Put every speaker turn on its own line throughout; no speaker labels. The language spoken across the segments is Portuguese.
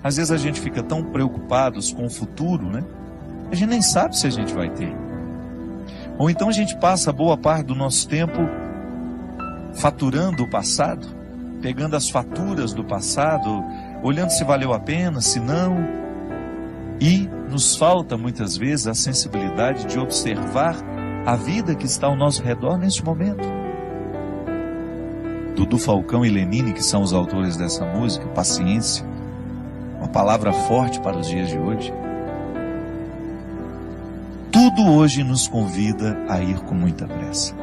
Às vezes a gente fica tão preocupados com o futuro, né? A gente nem sabe se a gente vai ter. Ou então a gente passa boa parte do nosso tempo faturando o passado, pegando as faturas do passado, olhando se valeu a pena, se não. E nos falta muitas vezes a sensibilidade de observar a vida que está ao nosso redor neste momento. Dudu Falcão e Lenine, que são os autores dessa música, paciência, uma palavra forte para os dias de hoje. Tudo hoje nos convida a ir com muita pressa.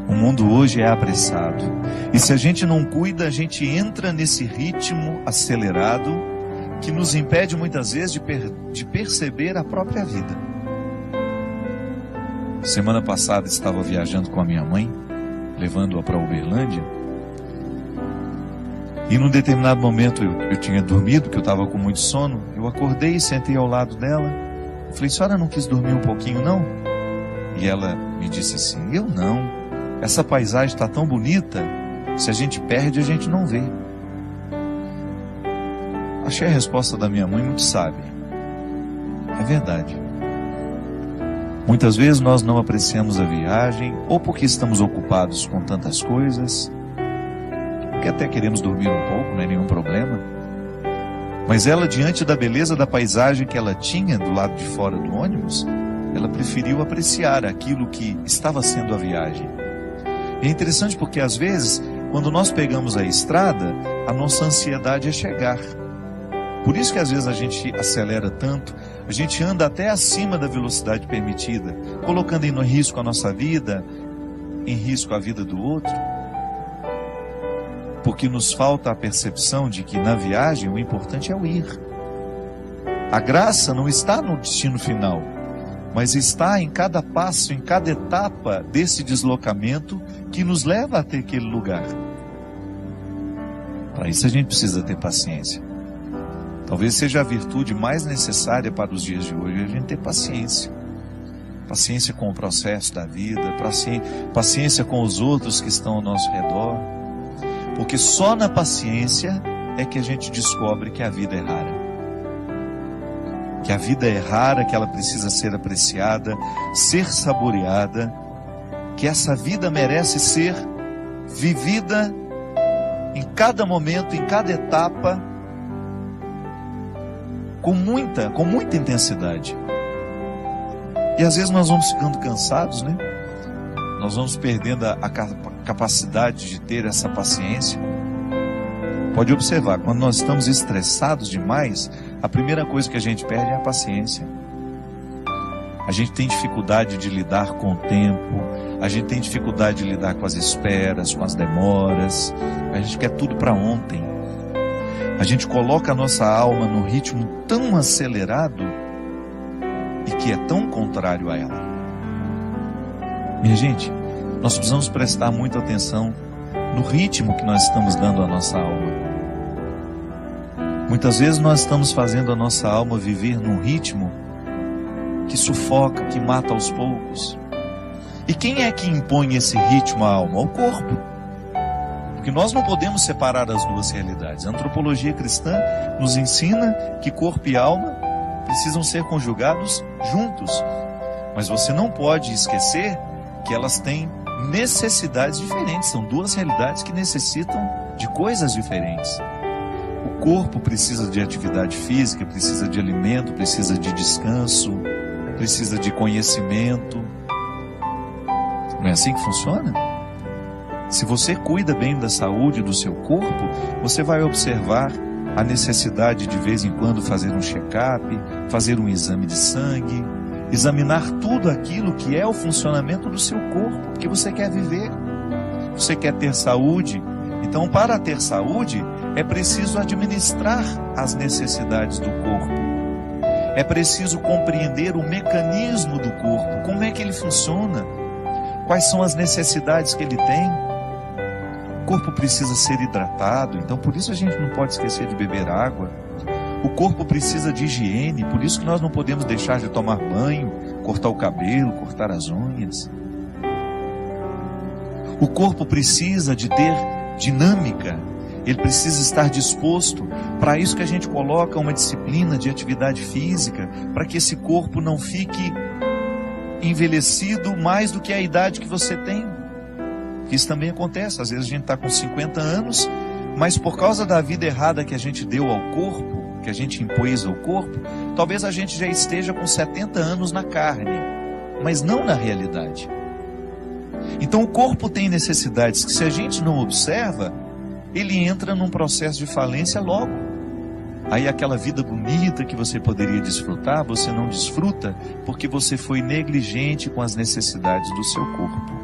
O mundo hoje é apressado. E se a gente não cuida, a gente entra nesse ritmo acelerado que nos impede muitas vezes de perceber a própria vida. Semana passada estava viajando com a minha mãe, levando-a para Uberlândia. E num determinado momento eu tinha dormido, porque eu estava com muito sono. Eu acordei e sentei ao lado dela. Eu falei: senhora não quis dormir um pouquinho não? E ela me disse assim: eu não. Essa paisagem está tão bonita, se a gente perde, a gente não vê. Achei a resposta da minha mãe muito sábia. É verdade. Muitas vezes nós não apreciamos a viagem, ou porque estamos ocupados com tantas coisas, que até queremos dormir um pouco, não é nenhum problema. Mas ela, diante da beleza da paisagem que ela tinha do lado de fora do ônibus, ela preferiu apreciar aquilo que estava sendo a viagem. E é interessante porque às vezes, quando nós pegamos a estrada, a nossa ansiedade é chegar. Por isso que às vezes a gente acelera tanto, a gente anda até acima da velocidade permitida, colocando em risco a nossa vida, em risco a vida do outro. Porque nos falta a percepção de que na viagem o importante é o ir. A graça não está no destino final, mas está em cada passo, em cada etapa desse deslocamento que nos leva até aquele lugar. Para isso a gente precisa ter paciência. Talvez seja a virtude mais necessária para os dias de hoje, a gente ter paciência. Paciência com o processo da vida, paciência com os outros que estão ao nosso redor. Porque só na paciência é que a gente descobre que a vida é rara. Que a vida é rara, que ela precisa ser apreciada, ser saboreada, que essa vida merece ser vivida em cada momento, em cada etapa, com muita intensidade. E às vezes nós vamos ficando cansados, né? Nós vamos perdendo a capacidade de ter essa paciência. Pode observar, quando nós estamos estressados demais, a primeira coisa que a gente perde é a paciência. A gente tem dificuldade de lidar com o tempo, a gente tem dificuldade de lidar com as esperas, com as demoras, a gente quer tudo para ontem. A gente coloca a nossa alma num ritmo tão acelerado e que é tão contrário a ela. Minha gente, nós precisamos prestar muita atenção no ritmo que nós estamos dando à nossa alma. Muitas vezes nós estamos fazendo a nossa alma viver num ritmo que sufoca, que mata aos poucos. E quem é que impõe esse ritmo à alma? O corpo. Porque nós não podemos separar as duas realidades. A antropologia cristã nos ensina que corpo e alma precisam ser conjugados juntos. Mas você não pode esquecer que elas têm necessidades diferentes. São duas realidades que necessitam de coisas diferentes. O corpo precisa de atividade física, precisa de alimento, precisa de descanso, precisa de conhecimento. Não é assim que funciona? Se você cuida bem da saúde do seu corpo, você vai observar a necessidade de vez em quando fazer um check-up, fazer um exame de sangue, examinar tudo aquilo que é o funcionamento do seu corpo, porque você quer viver, você quer ter saúde. Então, para ter saúde, é preciso administrar as necessidades do corpo. É preciso compreender o mecanismo do corpo, como é que ele funciona, quais são as necessidades que ele tem. O corpo precisa ser hidratado, então por isso a gente não pode esquecer de beber água. O corpo precisa de higiene, por isso que nós não podemos deixar de tomar banho, cortar o cabelo, cortar as unhas. O corpo precisa de ter dinâmica, Ele precisa estar disposto. Para isso que a gente coloca uma disciplina de atividade física, para que esse corpo não fique envelhecido mais do que a idade que você tem. Isso também acontece. Às vezes a gente está com 50 anos, mas por causa da vida errada que a gente deu ao corpo, que a gente impôs ao corpo, talvez a gente já esteja com 70 anos na carne, mas não na realidade. Então o corpo tem necessidades que, se a gente não observa, ele entra num processo de falência logo. Aí aquela vida bonita que você poderia desfrutar, você não desfruta porque você foi negligente com as necessidades do seu corpo.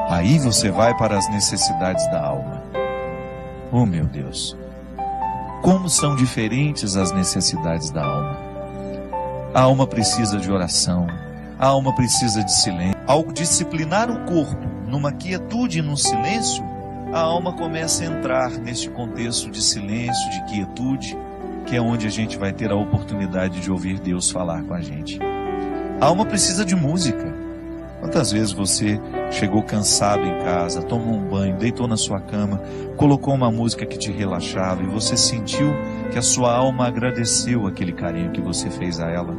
Aí você vai para as necessidades da alma. Oh meu Deus, como são diferentes as necessidades da alma. A alma precisa de oração, a alma precisa de silêncio. Ao disciplinar o corpo numa quietude e num silêncio, a alma começa a entrar neste contexto de silêncio, de quietude, que é onde a gente vai ter a oportunidade de ouvir Deus falar com a gente. A alma precisa de música. Quantas vezes você chegou cansado em casa, tomou um banho, deitou na sua cama, colocou uma música que te relaxava e você sentiu que a sua alma agradeceu aquele carinho que você fez a ela?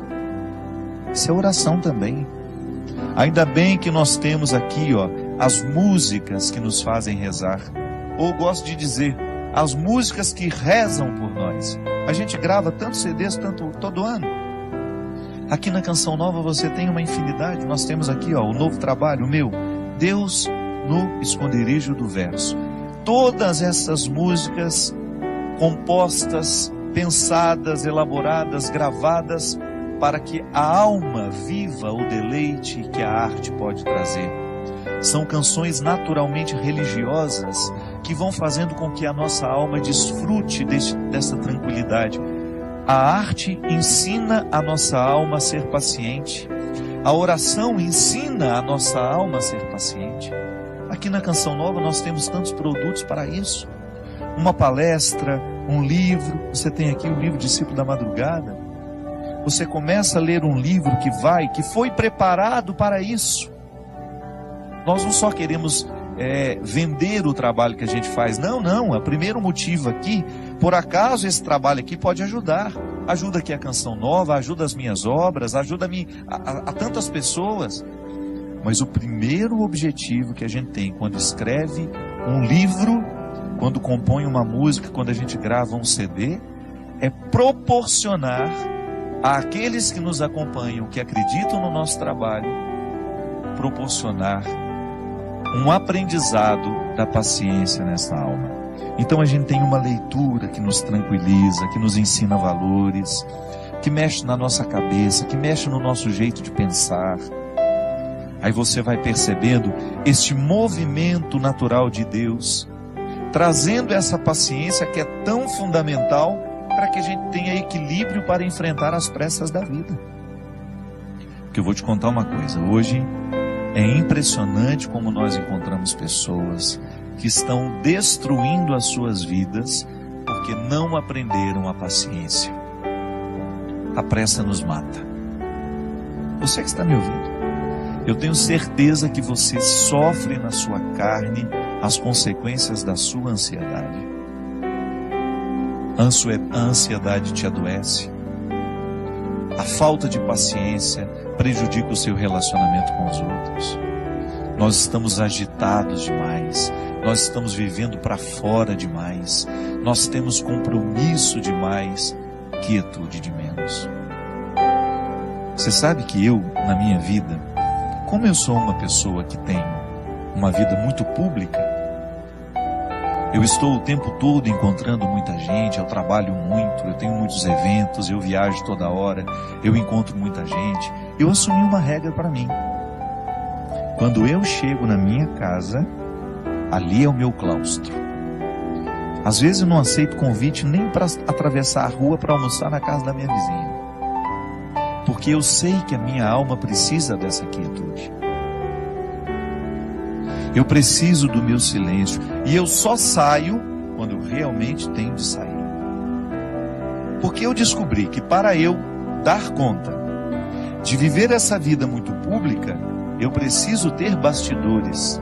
Isso é oração também. Ainda bem que nós temos aqui, as músicas que nos fazem rezar. Ou gosto de dizer, as músicas que rezam por nós. A gente grava tantos CDs todo ano. Aqui na Canção Nova você tem uma infinidade. Nós temos aqui o novo trabalho meu, Deus no Esconderijo do Verso. Todas essas músicas compostas, pensadas, elaboradas, gravadas, para que a alma viva o deleite que a arte pode trazer. São canções naturalmente religiosas que vão fazendo com que a nossa alma desfrute dessa tranquilidade. A arte ensina a nossa alma a ser paciente. A oração ensina a nossa alma a ser paciente. Aqui na Canção Nova nós temos tantos produtos para isso. Uma palestra, um livro. Você tem aqui o livro Discípulo da Madrugada. Você começa a ler um livro que foi preparado para isso. Nós não só queremos vender o trabalho que a gente faz. Não. O primeiro motivo aqui, por acaso esse trabalho aqui pode ajudar. Ajuda aqui a Canção Nova, ajuda as minhas obras, ajuda-me a tantas pessoas. Mas o primeiro objetivo que a gente tem quando escreve um livro, quando compõe uma música, quando a gente grava um CD, é proporcionar àqueles que nos acompanham, que acreditam no nosso trabalho, proporcionar um aprendizado da paciência nessa alma. Então a gente tem uma leitura que nos tranquiliza, que nos ensina valores, que mexe na nossa cabeça, que mexe no nosso jeito de pensar. Aí você vai percebendo este movimento natural de Deus, trazendo essa paciência que é tão fundamental para que a gente tenha equilíbrio para enfrentar as pressas da vida. Porque eu vou te contar uma coisa, hoje é impressionante como nós encontramos pessoas que estão destruindo as suas vidas porque não aprenderam a paciência. A pressa nos mata. Você que está me ouvindo, eu tenho certeza que você sofre na sua carne as consequências da sua ansiedade. A ansiedade te adoece. A falta de paciência prejudica o seu relacionamento com os outros. Nós estamos agitados demais. Nós estamos vivendo para fora demais. Nós temos compromisso demais, quietude de menos. Você sabe que eu, na minha vida, como eu sou uma pessoa que tem uma vida muito pública, eu estou o tempo todo encontrando muita gente, eu trabalho muito, eu tenho muitos eventos, eu viajo toda hora, eu encontro muita gente. Eu assumi uma regra para mim. Quando eu chego na minha casa, ali é o meu claustro. Às vezes eu não aceito convite nem para atravessar a rua para almoçar na casa da minha vizinha. Porque eu sei que a minha alma precisa dessa quietude. Eu preciso do meu silêncio. E eu só saio quando eu realmente tenho de sair. Porque eu descobri que para eu dar conta de viver essa vida muito pública, eu preciso ter bastidores.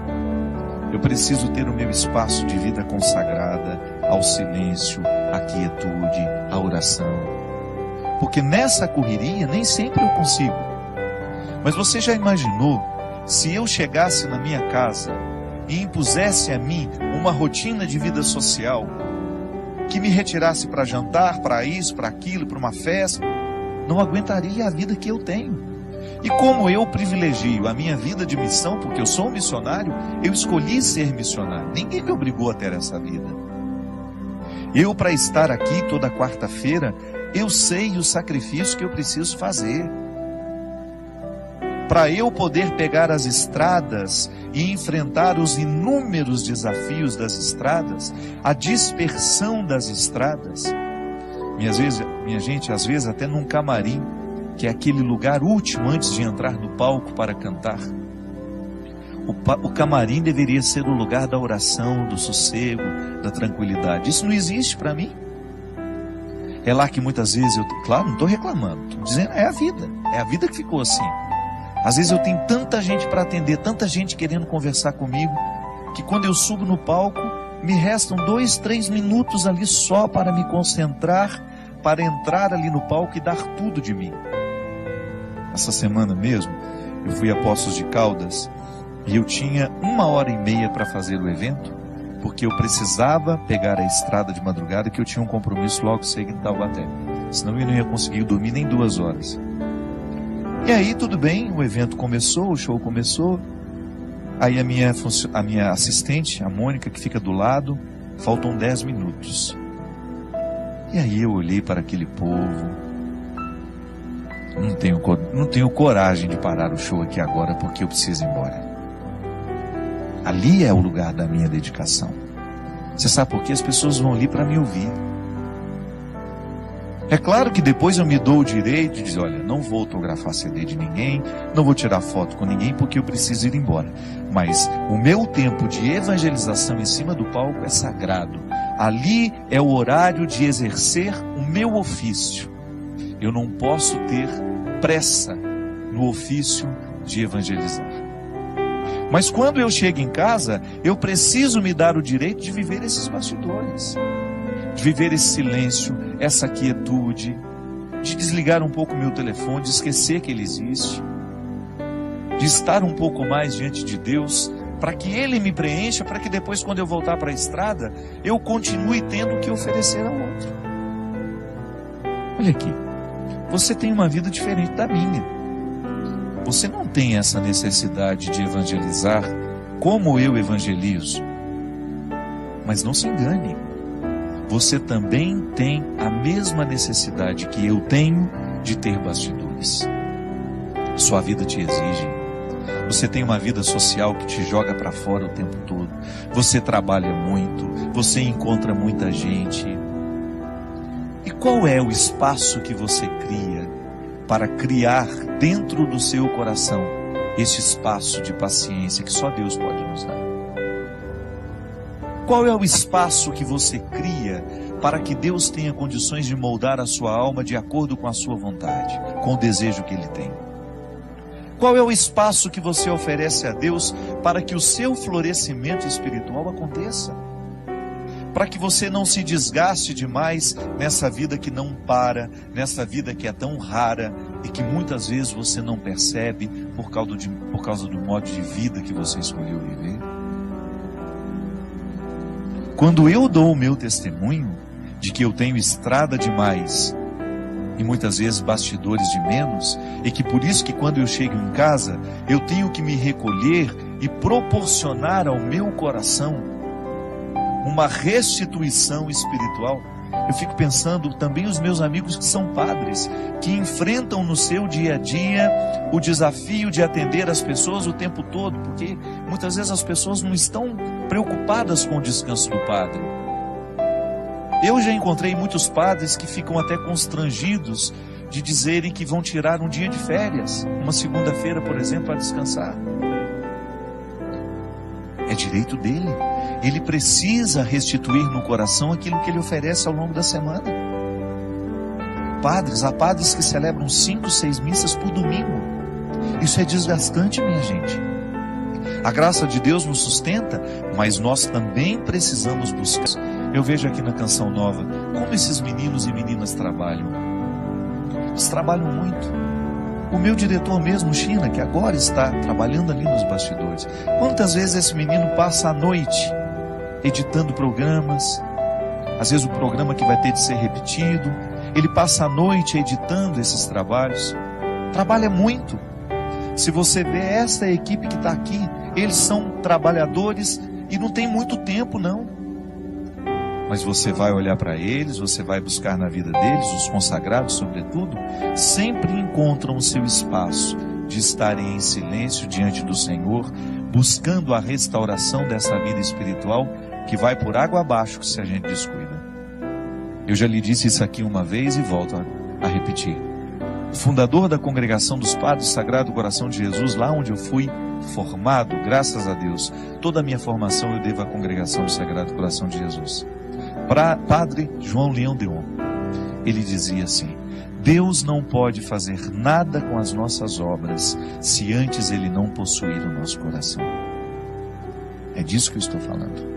Eu preciso ter o meu espaço de vida consagrada ao silêncio, à quietude, à oração. Porque nessa correria nem sempre eu consigo. Mas você já imaginou se eu chegasse na minha casa e impusesse a mim uma rotina de vida social que me retirasse para jantar, para isso, para aquilo, para uma festa? Não aguentaria a vida que eu tenho. E como eu privilegio a minha vida de missão, porque eu sou um missionário, eu escolhi ser missionário. Ninguém me obrigou a ter essa vida. Eu, para estar aqui toda quarta-feira, eu sei o sacrifício que eu preciso fazer. Para eu poder pegar as estradas e enfrentar os inúmeros desafios das estradas, a dispersão das estradas. Minha gente, às vezes até num camarim, que é aquele lugar último antes de entrar no palco para cantar. O camarim deveria ser o lugar da oração, do sossego, da tranquilidade. Isso não existe para mim. É lá que muitas vezes claro, não estou reclamando, estou dizendo, é a vida que ficou assim. Às vezes eu tenho tanta gente para atender, tanta gente querendo conversar comigo, que quando eu subo no palco, me restam 2, 3 minutos ali só para me concentrar, para entrar ali no palco e dar tudo de mim. Essa semana mesmo, eu fui a Poços de Caldas e eu tinha 1h30 para fazer o evento, porque eu precisava pegar a estrada de madrugada, que eu tinha um compromisso logo cedo em Taubaté. Senão eu não ia conseguir dormir nem 2 horas. E aí tudo bem, o evento começou, o show começou. Aí a minha assistente, a Mônica, que fica do lado, faltam 10 minutos. E aí eu olhei para aquele povo. Não tenho coragem de parar o show aqui agora, porque eu preciso ir embora. Ali é o lugar da minha dedicação. Você sabe por quê? As pessoas vão ali para me ouvir. É claro que depois eu me dou o direito de dizer, olha, não vou autografar CD de ninguém, não vou tirar foto com ninguém, porque eu preciso ir embora. Mas o meu tempo de evangelização em cima do palco é sagrado. Ali é o horário de exercer o meu ofício. Eu não posso ter pressa no ofício de evangelizar. Mas quando eu chego em casa, eu preciso me dar o direito de viver esses bastidores, de viver esse silêncio, essa quietude, de desligar um pouco o meu telefone, de esquecer que ele existe, de estar um pouco mais diante de Deus, para que Ele me preencha, para que depois, quando eu voltar para a estrada, eu continue tendo o que oferecer ao outro. Olha aqui, você tem uma vida diferente da minha. Você não tem essa necessidade de evangelizar como eu evangelizo. Mas não se engane, você também tem a mesma necessidade que eu tenho de ter bastidores. Sua vida te exige. Você tem uma vida social que te joga para fora o tempo todo. Você trabalha muito, você encontra muita gente. E qual é o espaço que você cria para criar dentro do seu coração esse espaço de paciência que só Deus pode nos dar? Qual é o espaço que você cria para que Deus tenha condições de moldar a sua alma de acordo com a sua vontade, com o desejo que Ele tem? Qual é o espaço que você oferece a Deus para que o seu florescimento espiritual aconteça? Para que você não se desgaste demais nessa vida que não para, nessa vida que é tão rara e que muitas vezes você não percebe por causa do modo de vida que você escolheu viver. Quando eu dou o meu testemunho de que eu tenho estrada demais e muitas vezes bastidores de menos, e que por isso que quando eu chego em casa eu tenho que me recolher e proporcionar ao meu coração uma restituição espiritual, eu fico pensando também os meus amigos que são padres, que enfrentam no seu dia a dia o desafio de atender as pessoas o tempo todo, porque muitas vezes as pessoas não estão preocupadas com o descanso do padre. Eu já encontrei muitos padres que ficam até constrangidos de dizerem que vão tirar um dia de férias, uma segunda-feira, por exemplo, para descansar. É direito dele. Ele precisa restituir no coração aquilo que ele oferece ao longo da semana. Há padres que celebram 5, 6 missas por domingo. Isso é desgastante, minha gente. A graça de Deus nos sustenta, mas nós também precisamos buscar. Eu vejo aqui na Canção Nova como esses meninos e meninas trabalham. Eles trabalham muito. O meu diretor mesmo, China, que agora está trabalhando ali nos bastidores. Quantas vezes esse menino passa a noite editando programas, às vezes o programa que vai ter de ser repetido, ele passa a noite editando esses trabalhos. Trabalha muito. Se você vê essa equipe que está aqui, eles são trabalhadores e não tem muito tempo não. Mas você vai olhar para eles, você vai buscar na vida deles, os consagrados sobretudo, sempre encontram o seu espaço de estarem em silêncio diante do Senhor, buscando a restauração dessa vida espiritual que vai por água abaixo se a gente descuida. Eu já lhe disse isso aqui uma vez e volto a repetir. O fundador da Congregação dos Padres do Sagrado Coração de Jesus, lá onde eu fui formado, graças a Deus, toda a minha formação eu devo à Congregação do Sagrado Coração de Jesus. Padre João Leão Deon, ele dizia assim: Deus não pode fazer nada com as nossas obras se antes Ele não possuir o nosso coração. É disso que eu estou falando.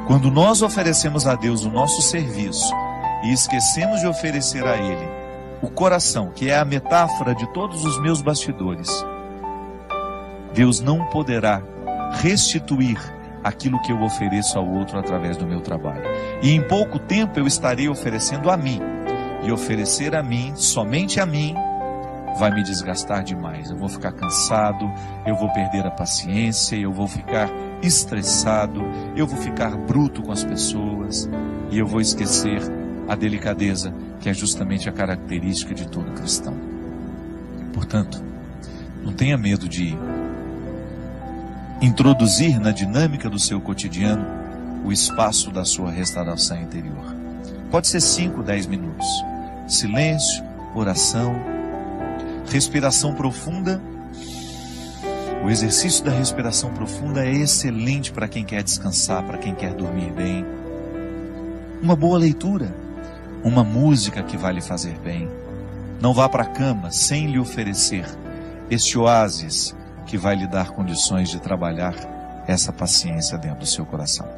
Quando nós oferecemos a Deus o nosso serviço e esquecemos de oferecer a Ele o coração, que é a metáfora de todos os meus bastidores, Deus não poderá restituir aquilo que eu ofereço ao outro através do meu trabalho. E em pouco tempo eu estarei oferecendo a mim. E oferecer a mim, somente a mim, vai me desgastar demais. Eu vou ficar cansado, eu vou perder a paciência, eu vou ficar estressado, eu vou ficar bruto com as pessoas e eu vou esquecer a delicadeza, que é justamente a característica de todo cristão. Portanto, não tenha medo de introduzir na dinâmica do seu cotidiano o espaço da sua restauração interior. Pode ser 5, 10 minutos. Silêncio, oração, respiração profunda. O exercício da respiração profunda é excelente para quem quer descansar, para quem quer dormir bem. Uma boa leitura, uma música que vai lhe fazer bem. Não vá para a cama sem lhe oferecer este oásis que vai lhe dar condições de trabalhar essa paciência dentro do seu coração.